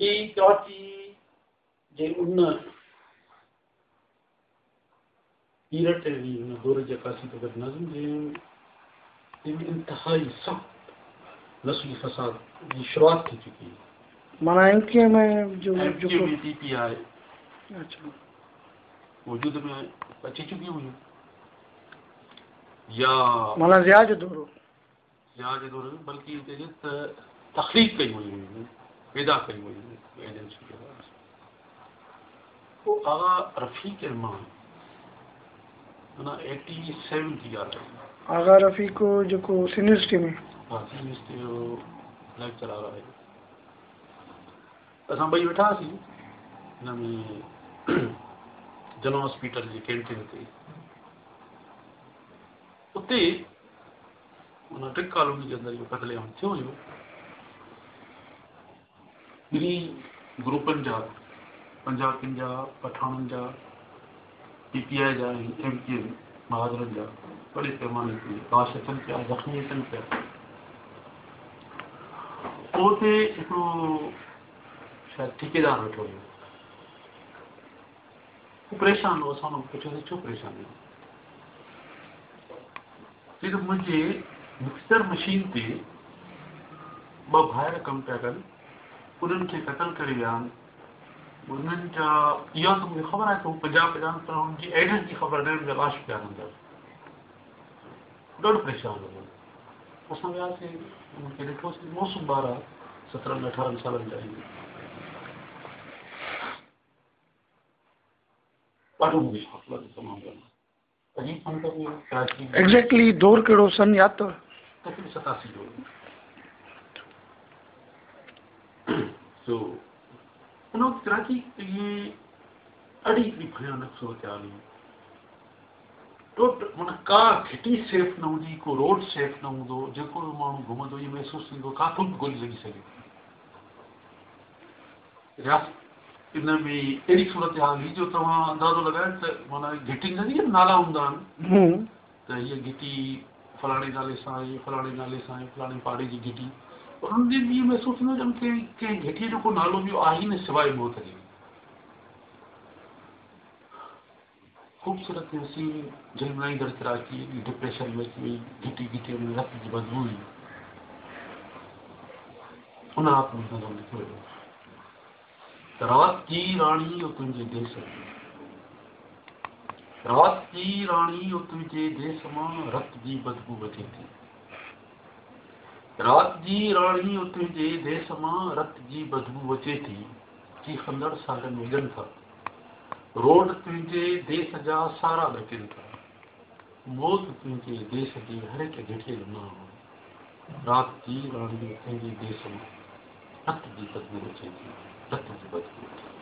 یہ کراچی جے ان پیرٹ دور عکاسی تو نظم جن میں انتہائی سخت نسلی فساد کی شروعات کی چکی ہے. مانا ایم کیو میں جو پی پی آئی وجود میں اچھی چکی ہوئی یا مانا زیادہ جو دور میں بلکہ تخلیق کئی ہوئی پیدا کئی ہوئی ایجنسی کے بعد وہ آغا رفیق ارمان 87 کی یاد ہے. آغا رفیع کو جو کو یونیورسٹی میں لیکچر آ رہا ہے اصل بھائی ویٹھا سی ان میں جن ہاسپٹل کی کینٹین تے ٹک کالونی کے اندر جو قتل عام تھو ॿिन्ही ग्रुपनि जा पंजाबियुनि जा पठाणनि जा PPI जा MK महाजरनि जा बड़े पैमाने ते लाश अचनि पिया ज़ख़्मी अचनि पिया. पोइ हुते हिकिड़ो शायदि ठेकेदार वेठो हुयो हू परेशान हो. असां हुनखे पुछियोसीं छो परेशान आहियो. चई त मुंहिंजे मिक्सर मशीन ते ॿ भाइर कमु पिया कनि उन्हनि खे क़तल करे विया आहिनि. उन्हनि जा इहा त मूंखे ख़बर आहे त हू पंजाब पिया आहिनि पर हुननि जी एड्रेस जी ख़बर न आहे. मुंहिंजा लाश पिया आहिनि ॾाढो परेशान हो. असां वियासीं उनखे ॾिठोसीं मौसम ॿार आहे 17-18 सालनि जा आहिनि. ॾाढो मूंखे शौक़ु लॻो तमामु घणो अजीब मंज़र हुयो. कराची एग्जैक्टली दौर कहिड़ो सन यादि अथव? तकरीबन 87 जो सो उन वक़्तु कराची इहे ॾाढी हिकिड़ी भयानक सूरत हाल हुई. माना का घिटी सेफ न हूंदी को रोड सेफ न हूंदो. जेको बि माण्हू घुमंदो इहो महसूसु थींदो काथूं बि गोली लॻी सघे. इन में अहिड़ी सूरत हाल हुई जो तव्हां अंदाज़ो लॻायो त माना घिटी न जीअं नाला हूंदा आहिनि त हीअ घिटी फलाणे नाले सां आहे फलाणे नाले सां आहे फलाणे पाड़े जी घिटी. पर हुननि जी इहो महसूसु थींदो ॼण कंहिं घिटीअ जो को नालो ॿियो आहे ई न सवाइ मौत जे. ख़ूबसूरत हसीन झलमाईंदड़ कराची डिप्रेशन में अची वई. घिटी घिटीअ में रत जी बदबू हुई. उन राति में नज़र लिखियो वियो त रात जी राणी ओ तुंहिंजे देश में रात जी राणी ओ तुंहिंजे देश मां रत जी बदबू अचे थी. रात जी राणी ओ तुंहिंजे देश मां रत जी बदबू अचे थी. चीखंदड़ सारनि वॼनि था. रोड तुंहिंजे देश जा सारा ॾकनि था. मौत तुंहिंजे देश जी हर हिकु घिटीअ जो नाम. रात जी राणी तुंहिंजे देश में रत जी बदबू अचे थी. रत जी बदबू अचे थी.